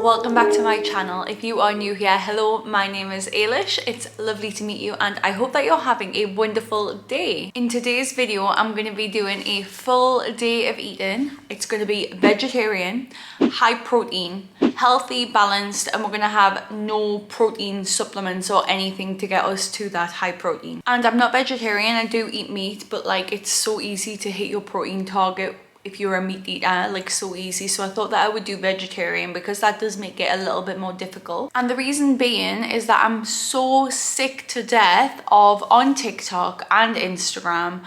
welcome back to my channel. If you are new here, hello, my name is Ailish. It's lovely to meet you and I hope that you're having a wonderful day. In today's video, I'm going to be doing a full day of eating. It's going to be vegetarian, high protein, healthy, balanced, and we're going to have no protein supplements or anything to get us to that high protein. And I'm not vegetarian, I do eat meat, but like it's so easy to hit your protein target if you're a meat eater, like so easy. So I thought that I would do vegetarian because that does make it a little bit more difficult. And the reason being is that I'm so sick to death of on TikTok and Instagram,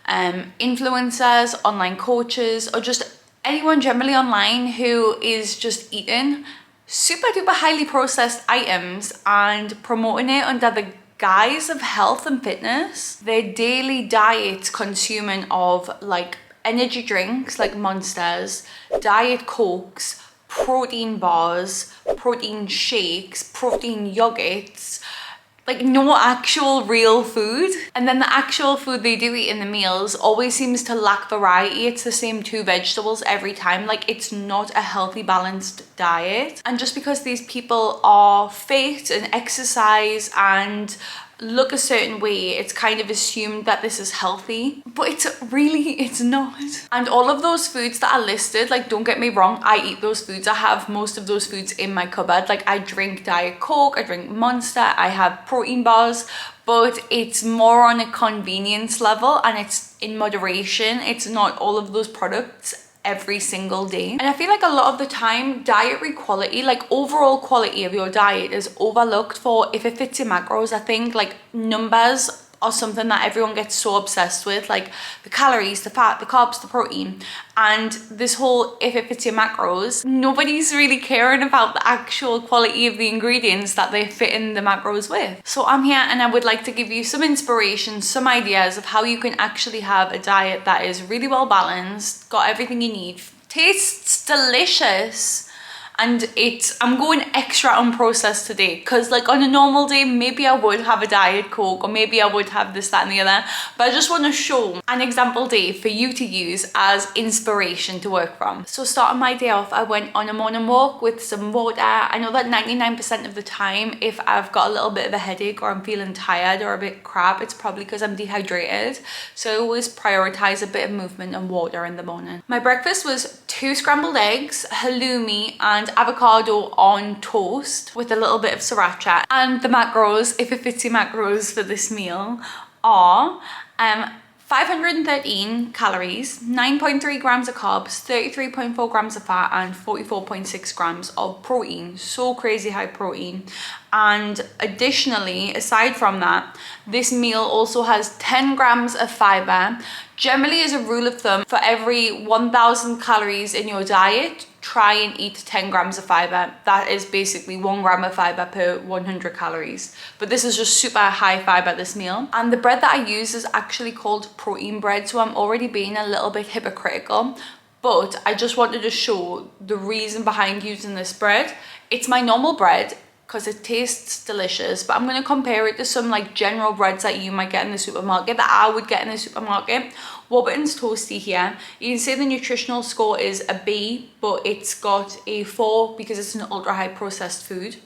influencers, online coaches, or just anyone generally online who is just eating super duper highly processed items and promoting it under the guise of health and fitness. Their daily diets consuming of like energy drinks like Monsters, Diet Cokes, protein bars, protein shakes, protein yogurts, like no actual real food. And then the actual food they do eat in the meals always seems to lack variety. It's the same 2 vegetables every time. Like it's not a healthy, balanced diet. And just because these people are fit and exercise and look a certain way, it's kind of assumed that this is healthy, but it's not. And all of those foods that are listed, like don't get me wrong, I eat those foods. I have most of those foods in my cupboard. Like I drink Diet Coke, I drink Monster, I have protein bars, but it's more on a convenience level and it's in moderation. It's not all of those products every single day. And I feel like a lot of the time dietary quality, like overall quality of your diet, is overlooked for if it fits your macros. I think like numbers are something that everyone gets so obsessed with, like the calories, the fat, the carbs, the protein, and this whole if it fits your macros, nobody's really caring about the actual quality of the ingredients that they fit in the macros with. So I'm here and I would like to give you some inspiration, some ideas of how you can actually have a diet that is really well balanced, got everything you need, tastes delicious, and I'm going extra unprocessed today because like on a normal day maybe I would have a Diet Coke or maybe I would have this, that and the other, but I just want to show an example day for you to use as inspiration to work from. So starting my day off, I went on a morning walk with some water. I know that 99% of the time if I've got a little bit of a headache or I'm feeling tired or a bit crap, it's probably because I'm dehydrated. So I always prioritize a bit of movement and water in the morning. My breakfast was 2 scrambled eggs, halloumi and avocado on toast with a little bit of sriracha. And the macros, if it fits your macros for this meal, are 513 calories, 9.3 grams of carbs, 33.4 grams of fat, and 44.6 grams of protein. So crazy high protein. And additionally, aside from that, this meal also has 10 grams of fiber. Generally, as a rule of thumb, for every 1,000 calories in your diet, try and eat 10 grams of fiber. That is basically 1 gram of fiber per 100 calories. But this is just super high fiber, this meal. And the bread that I use is actually called protein bread. So I'm already being a little bit hypocritical, but I just wanted to show the reason behind using this bread. It's my normal bread because it tastes delicious, but I'm going to compare it to some like general breads that you might get in the supermarket, that I would get in the supermarket. Warburton's Toasty here. You can say the nutritional score is a B, but it's got a 4 because it's an ultra high processed food.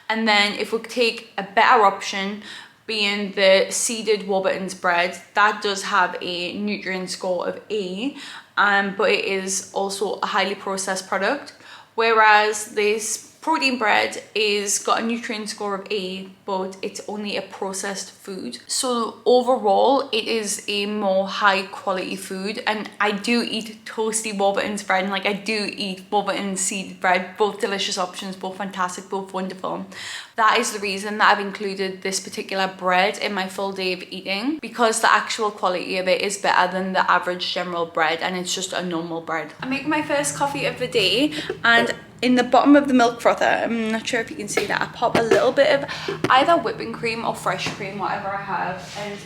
And then if we take a better option, being the seeded Warburton's bread, that does have a nutrient score of A, but it is also a highly processed product. Whereas this protein bread is got a nutrient score of A, but it's only a processed food. So overall, it is a more high quality food. And I do eat toasty Warburton's bread, and like I do eat Warburton's seed bread, both delicious options, both fantastic, both wonderful. That is the reason that I've included this particular bread in my full day of eating, because the actual quality of it is better than the average general bread, and it's just a normal bread. I'm making my first coffee of the day, and in the bottom of the milk frother, I'm not sure if you can see that, I pop a little bit of either whipping cream or fresh cream, whatever I have, and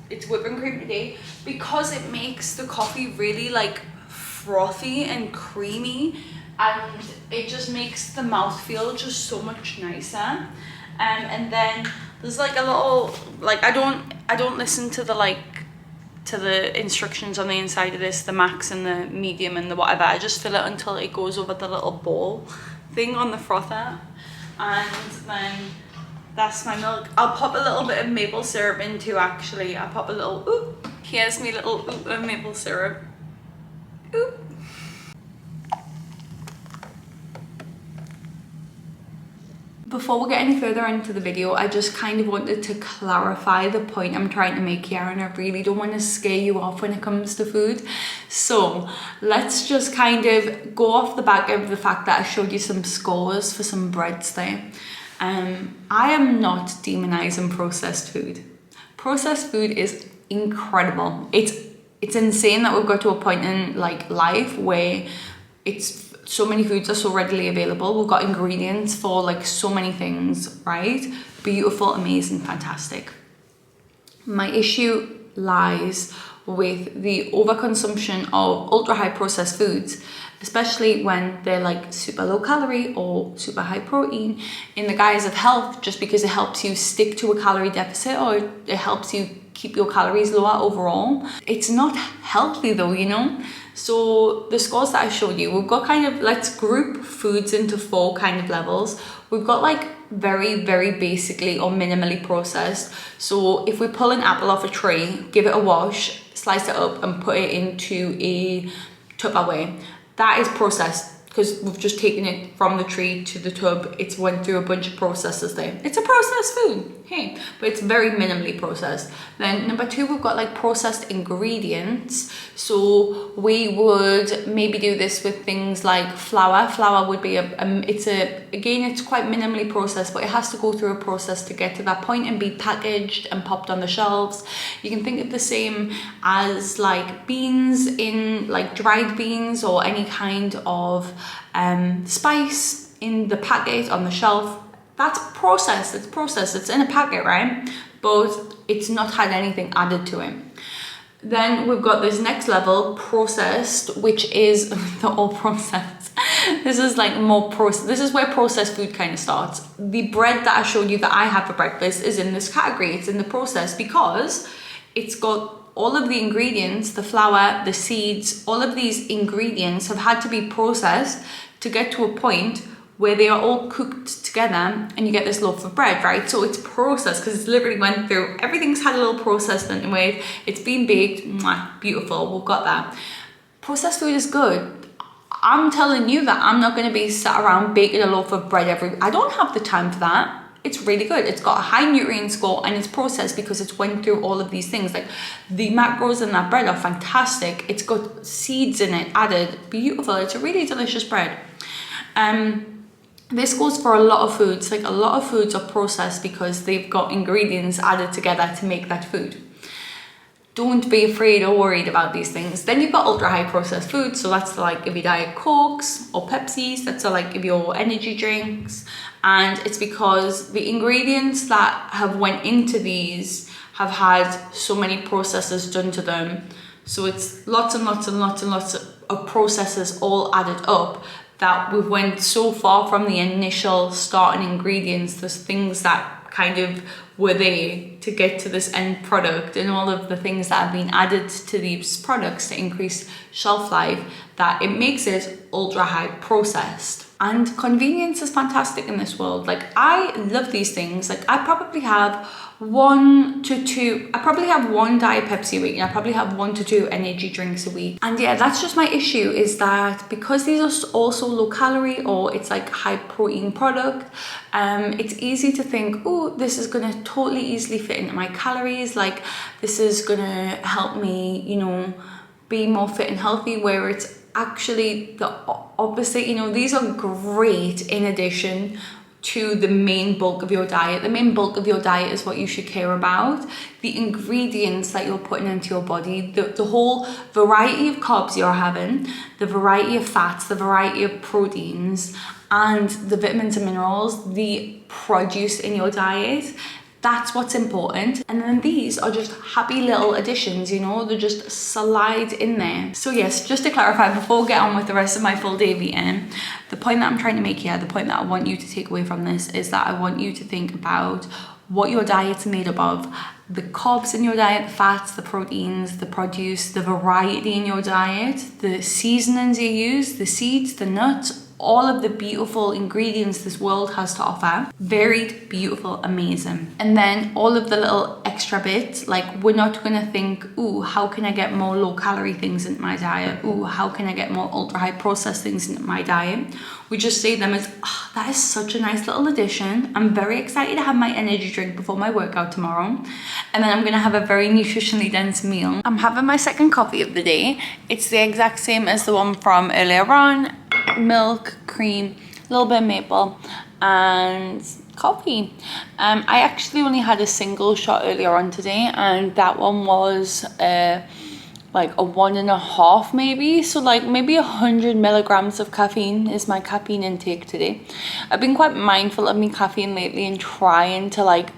it's whipping cream today because it makes the coffee really like frothy and creamy, and it just makes the mouthfeel just so much nicer. And then there's like a little, like I don't listen to the to the instructions on the inside of this, the max and the medium and the whatever. I just fill it until it goes over the little bowl thing on the frother, and then that's my milk. I'll pop a little bit of maple syrup in too, actually. I'll pop a little, oop, here's my little oop of maple syrup. Oop. Before we get any further into the video, I just kind of wanted to clarify the point I'm trying to make here, and I really don't want to scare you off when it comes to food. So let's just kind of go off the back of the fact that I showed you some scores for some breads there. I am not demonizing processed food. Processed food is incredible. It's insane that we've got to a point in like life where it's so many foods are so readily available. We've got ingredients for like so many things, right? Beautiful, amazing, fantastic. My issue lies with the overconsumption of ultra high processed foods, especially when they're like super low calorie or super high protein in the guise of health, just because it helps you stick to a calorie deficit or it helps you keep your calories lower overall. It's not healthy though, you know? So the scores that I showed you, we've got kind of, let's group foods into 4 kind of levels. We've got like very, very basically or minimally processed. So if we pull an apple off a tree, give it a wash, slice it up and put it into a Tupperware, that is processed because we've just taken it from the tree to the tub. It's went through a bunch of processes there. It's a processed food, hey, but it's very minimally processed. Then number 2, we've got like processed ingredients. So we would maybe do this with things like flour. Flour would be again, it's quite minimally processed, but it has to go through a process to get to that point and be packaged and popped on the shelves. You can think of the same as like beans, in like dried beans or any kind of spice in the packet on the shelf. That's processed. It's processed. It's in a packet, right? But it's not had anything added to it. Then we've got this next level, processed, which is the all processed. This is like more processed. This is where processed food kind of starts. The bread that I showed you that I have for breakfast is in this category. It's in the process because it's got all of the ingredients, the flour, the seeds, all of these ingredients have had to be processed to get to a point where they are all cooked together and you get this loaf of bread, right? So it's processed because it's literally went through, everything's had a little process into it. It's been baked, mwah, beautiful, we've got that. Processed food is good. I'm telling you that I'm not gonna be sat around baking a loaf of bread I don't have the time for that. It's really good. It's got a high nutrient score and it's processed because it's went through all of these things. Like the macros in that bread are fantastic. It's got seeds in it added, beautiful. It's a really delicious bread. This goes for a lot of foods. Like a lot of foods are processed because they've got ingredients added together to make that food. Don't be afraid or worried about these things. Then you've got ultra high processed foods. So that's like if you Diet Cokes or Pepsis, that's like if your energy drinks. And it's because the ingredients that have went into these have had so many processes done to them. So it's lots and lots and lots and lots of processes all added up that we've went so far from the initial starting ingredients, those things that kind of were there to get to this end product and all of the things that have been added to these products to increase shelf life, that it makes it ultra high processed. And convenience is fantastic in this world. Like I love these things. Like I probably have 1 to 2, I probably have 1 Diet Pepsi a week and I probably have 1 to 2 energy drinks a week. And yeah, that's just my issue, is that because these are also low calorie or it's like high protein product, it's easy to think, oh, this is gonna totally easily fit into my calories. Like this is gonna help me, you know, be more fit and healthy, where it's actually the opposite. You know, these are great in addition to the main bulk of your diet. The main bulk of your diet is what you should care about. The ingredients that you're putting into your body, the whole variety of carbs you're having, the variety of fats, the variety of proteins, and the vitamins and minerals, the produce in your diet. That's what's important. And then these are just happy little additions, you know, they're just slide in there. So yes, just to clarify before we get on with the rest of my full day of eating, the point that I'm trying to make here, the point that I want you to take away from this is that I want you to think about what your diet's made up of, the carbs in your diet, the fats, the proteins, the produce, the variety in your diet, the seasonings you use, the seeds, the nuts, all of the beautiful ingredients this world has to offer. Varied, beautiful, amazing. And then all of the little extra bits, like we're not gonna think, ooh, how can I get more low calorie things into my diet? Ooh, how can I get more ultra high processed things into my diet? We just see them as, oh, that is such a nice little addition. I'm very excited to have my energy drink before my workout tomorrow. And then I'm gonna have a very nutritionally dense meal. I'm having my second coffee of the day. It's the exact same as the one from earlier on. Milk, cream, a little bit of maple, and coffee. I actually only had a single shot earlier on today, and that one was like a 1.5 maybe, so like maybe 100 milligrams of caffeine is my caffeine intake today. I've been quite mindful of my caffeine lately and trying to like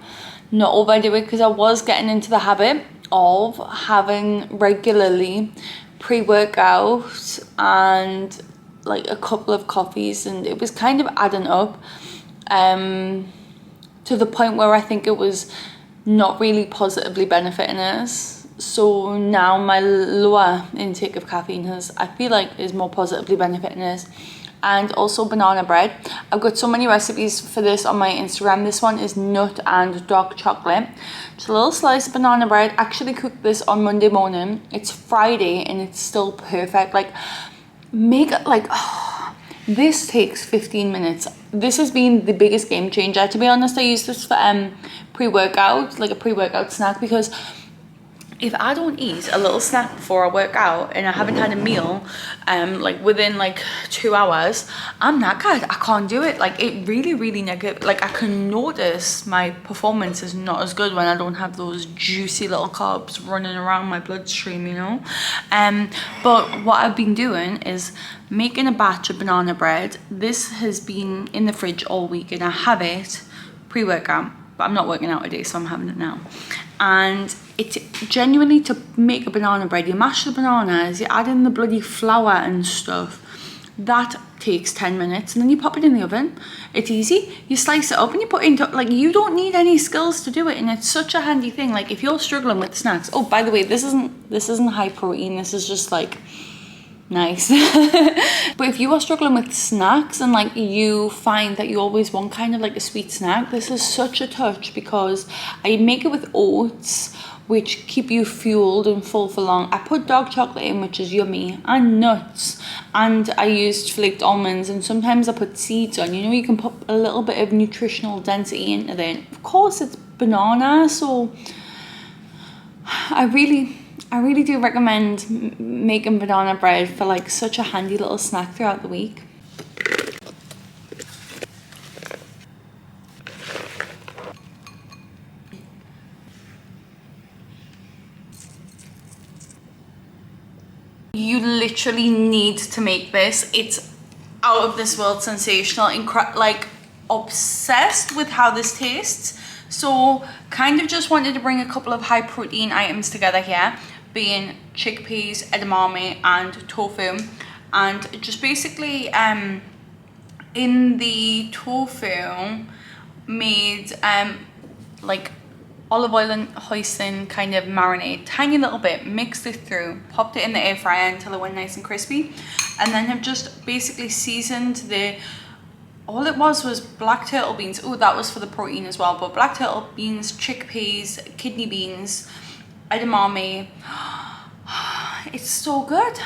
not overdo it, because I was getting into the habit of having regularly pre-workout and like a couple of coffees, and it was kind of adding up to the point where I think it was not really positively benefiting us. So now my lower intake of caffeine I feel like is more positively benefiting us. And also banana bread. I've got so many recipes for this on my Instagram. This one is nut and dark chocolate. Just a little slice of banana bread. Actually cooked this on Monday morning. It's Friday and it's still perfect. Like, make it like, oh, this takes 15 minutes. This has been the biggest game changer. To be honest, I use this for pre-workout, like a pre-workout snack, because if I don't eat a little snack before I work out and I haven't had a meal like within like 2 hours, I'm knackered. I can't do it. Like, it really negative. Like, I can notice my performance is not as good when I don't have those juicy little carbs running around my bloodstream, you know. But what I've been doing is making a batch of banana bread. This has been in the fridge all week and I have it pre-workout, but I'm not working out today, so I'm having it now. And it's genuinely, to make a banana bread, you mash the bananas, you add in the bloody flour and stuff. That takes 10 minutes, and then you pop it in the oven. It's easy. You slice it up and you put it into, like, you don't need any skills to do it, and it's such a handy thing. Like, if you're struggling with snacks, oh, by the way, this isn't high protein. This is just like nice. But if you are struggling with snacks and like you find that you always want kind of like a sweet snack, this is such a touch, because I make it with oats, which keep you fueled and full for long. I put dark chocolate in, which is yummy, and nuts, and I used flaked almonds, and sometimes I put seeds on. You know, you can put a little bit of nutritional density into there. Of course, it's banana, so I really do recommend making banana bread for like such a handy little snack throughout the week. You literally need to make this. It's out of this world sensational, like obsessed with how this tastes. So kind of just wanted to bring a couple of high protein items together here, being chickpeas, edamame and tofu. And just basically in the tofu made like olive oil and hoisin kind of marinade, tiny little bit, mixed it through, popped it in the air fryer until it went nice and crispy, and then have just basically seasoned all it was black turtle beans. Oh, that was for the protein as well, but black turtle beans, chickpeas, kidney beans, edamame. It's so good.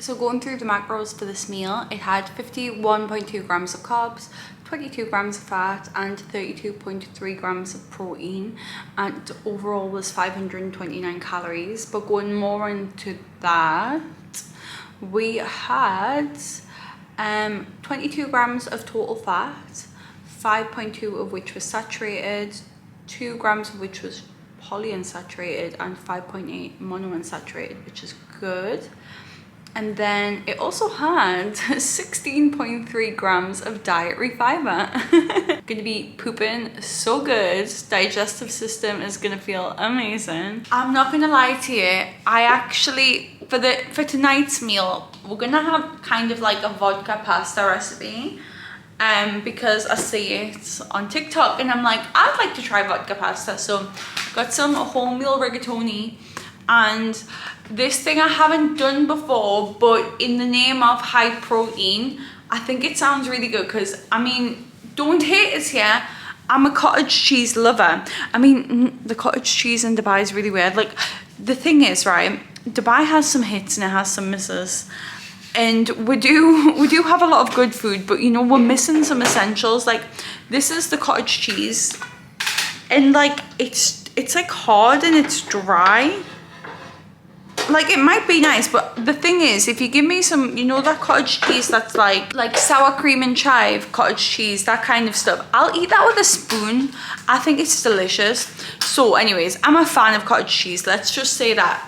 So going through the macros for this meal, it had 51.2 grams of carbs, 22 grams of fat and 32.3 grams of protein, and overall was 529 calories. But going more into that, we had 22 grams of total fat, 5.2 of which was saturated, 2 grams of which was polyunsaturated, and 5.8 monounsaturated, which is good. And then it also had 16.3 grams of dietary fiber. Gonna be pooping so good. Digestive system is gonna feel amazing. I'm not gonna lie to you, I actually, for tonight's meal, we're gonna have kind of like a vodka pasta recipe. Because I see it on TikTok and I'm like, I'd like to try vodka pasta. So I've got some wholemeal rigatoni, and this thing I haven't done before, but in the name of high protein, I think it sounds really good because, I mean, don't hate us here. I'm a cottage cheese lover. I mean, the cottage cheese in Dubai is really weird. Like, the thing is, right, Dubai has some hits and it has some misses. And we do have a lot of good food, but you know, we're missing some essentials. Like, this is the cottage cheese. And like, it's like hard and it's dry. Like, it might be nice, but the thing is, if you give me some, you know, that cottage cheese that's like sour cream and chive cottage cheese, that kind of stuff, I'll eat that with a spoon. I think it's delicious. So anyways, I'm a fan of cottage cheese, let's just say that.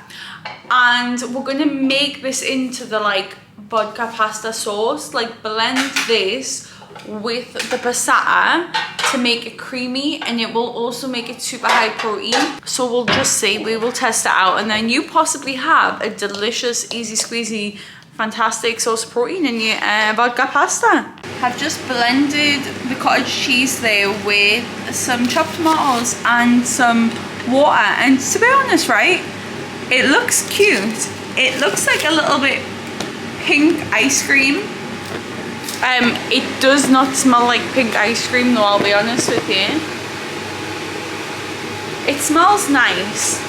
And we're gonna make this into the like vodka pasta sauce, like blend this with the passata to make it creamy, and it will also make it super high protein. So we'll just see, we will test it out, and then you possibly have a delicious, easy squeezy, fantastic source of protein in your vodka pasta. I've just blended the cottage cheese there with some chopped tomatoes and some water, and to be honest, right, it looks cute. It looks like a little bit pink ice cream. It does not smell like pink ice cream though, I'll be honest with you. It smells nice.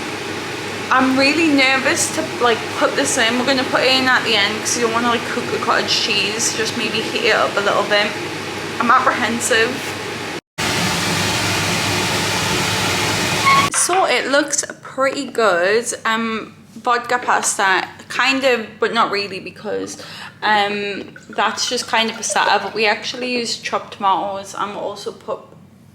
I'm really nervous to like put this in. We're gonna put it in at the end because you don't want to like cook the cottage cheese. Just maybe heat it up a little bit. I'm apprehensive. So it looks pretty good. Vodka pasta, kind of, but not really, because that's just kind of passata, but we actually use chopped tomatoes, and we also put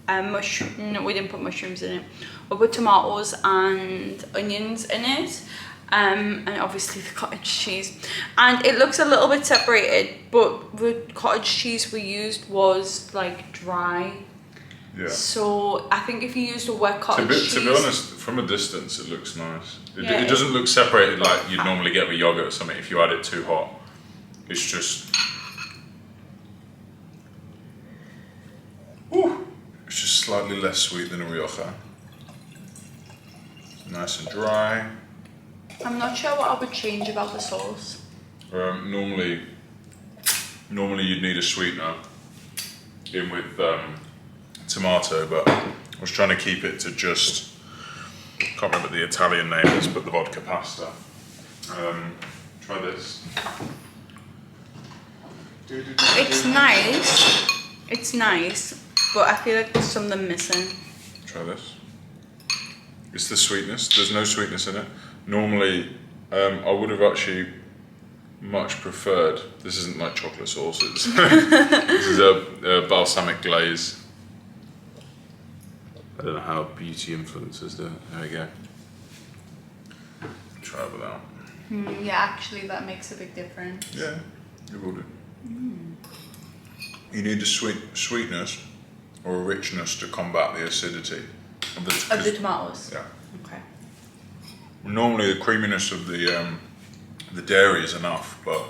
no, we didn't put mushrooms in it. We put tomatoes and onions in it, and obviously the cottage cheese. And it looks a little bit separated, but the cottage cheese we used was like dry. Yeah. So I think if you used a wet cottage cheese... To be honest, from a distance it looks nice. It doesn't look separated like you'd normally get with yogurt or something if you had it too hot. It's just... Ooh, it's just slightly less sweet than a Rioja. Nice and dry. I'm not sure what I would change about the sauce. Normally you'd need a sweetener in with tomato, but I was trying to keep it to just, can't remember what the Italian name is, but the vodka pasta. Try this. It's nice, but I feel like there's something missing. Try this. It's the sweetness, there's no sweetness in it. Normally, I would have actually much preferred, this isn't like chocolate sauces, this is a balsamic glaze. I don't know how beauty influences do it. There we go. Try it without. Yeah, actually that makes a big difference. Yeah, it will do. You need a sweetness or a richness to combat the acidity of the tomatoes. Yeah. Okay. Normally the creaminess of the dairy is enough, but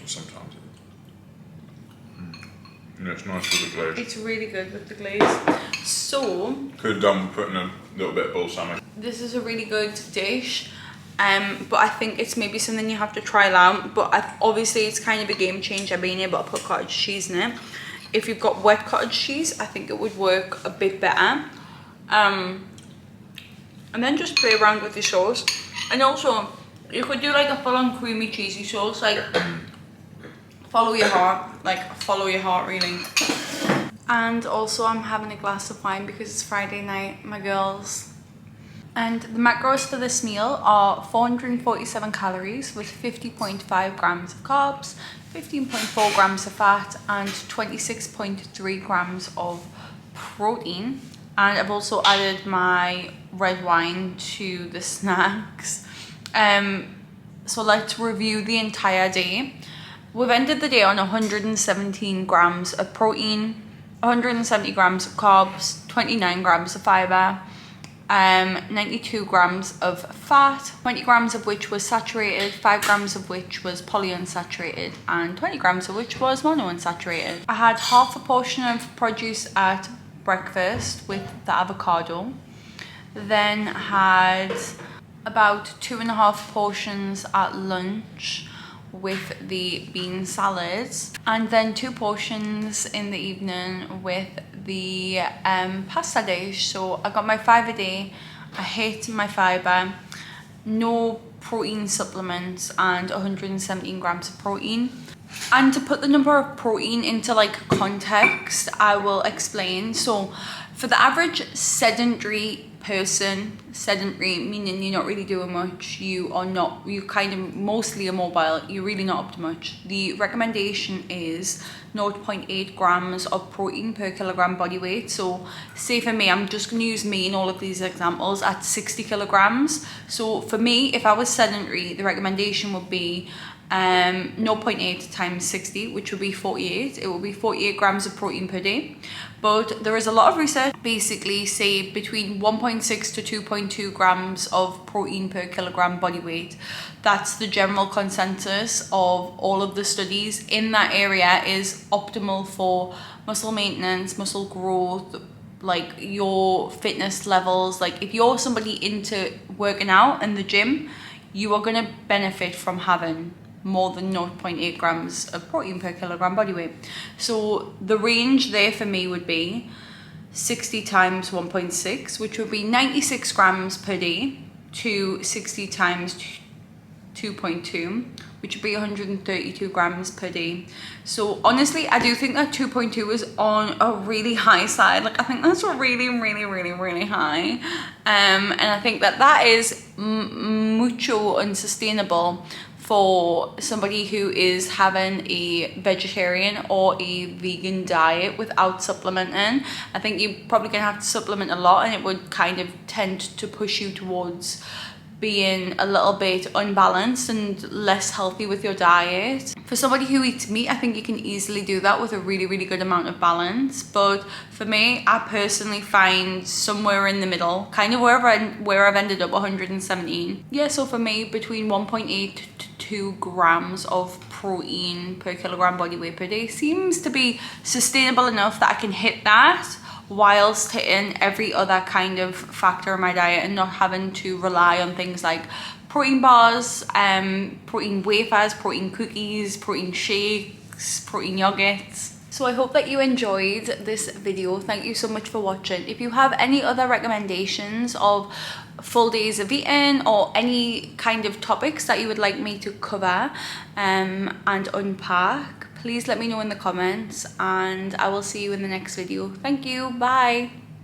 sometimes it's nice with the glaze. It's really good with the glaze. So could have done with putting a little bit of balsamic. This is a really good dish, but I think it's maybe something you have to try out. But obviously it's kind of a game changer being able to put cottage cheese in it. If you've got wet cottage cheese, I think it would work a bit better. And then just play around with the sauce. And also, you could do like a full-on creamy cheesy sauce, like follow your heart really. And also I'm having a glass of wine because it's Friday night, my girls. And the macros for this meal are 447 calories with 50.5 grams of carbs, 15.4 grams of fat, and 26.3 grams of protein. And I've also added my red wine to the snacks. So let's review the entire day. We've ended the day on 117 grams of protein, 170 grams of carbs, 29 grams of fiber, 92 grams of fat, 20 grams of which was saturated, 5 grams of which was polyunsaturated, and 20 grams of which was monounsaturated. I had half a portion of produce at breakfast with the avocado, then had about 2.5 portions at lunch with the bean salads, and then 2 portions in the evening with the pasta dish. So I got my 5 a day. I hit my fibre, no protein supplements, and 117 grams of protein. And to put the number of protein into like context, I will explain. So for the average sedentary person, sedentary meaning you're not really doing much, you kind of mostly immobile, you're really not up to much, the recommendation is 0.8 grams of protein per kilogram body weight. So say for me, I'm just going to use me in all of these examples at 60 kilograms. So for me, if I was sedentary, the recommendation would be 0.8 times 60, which would be 48. It will be 48 grams of protein per day. But there is a lot of research basically say between 1.6 to 2.2 grams of protein per kilogram body weight. That's the general consensus of all of the studies in that area is optimal for muscle maintenance, muscle growth, like your fitness levels. Like if you're somebody into working out in the gym, you are going to benefit from having more than 0.8 grams of protein per kilogram body weight. So the range there for me would be 60 times 1.6, which would be 96 grams per day, to 60 times 2.2, which would be 132 grams per day. So honestly, I do think that 2.2 is on a really high side. Like I think that's really high. And I think that is mucho unsustainable for somebody who is having a vegetarian or a vegan diet without supplementing. I think you're probably gonna have to supplement a lot, and it would kind of tend to push you towards being a little bit unbalanced and less healthy with your diet. For somebody who eats meat, I think you can easily do that with a really good amount of balance. But for me, I personally find somewhere in the middle, kind of where I've ended up, 117. Yeah, so for me, between 1.8 to 2 grams of protein per kilogram body weight per day seems to be sustainable enough that I can hit that whilst hitting every other kind of factor in my diet and not having to rely on things like protein bars, protein wafers, protein cookies, protein shakes, protein yogurts. So I hope that you enjoyed this video. Thank you so much for watching. If you have any other recommendations of full days of eating or any kind of topics that you would like me to cover and unpack, please let me know in the comments, and I will see you in the next video. Thank you. Bye.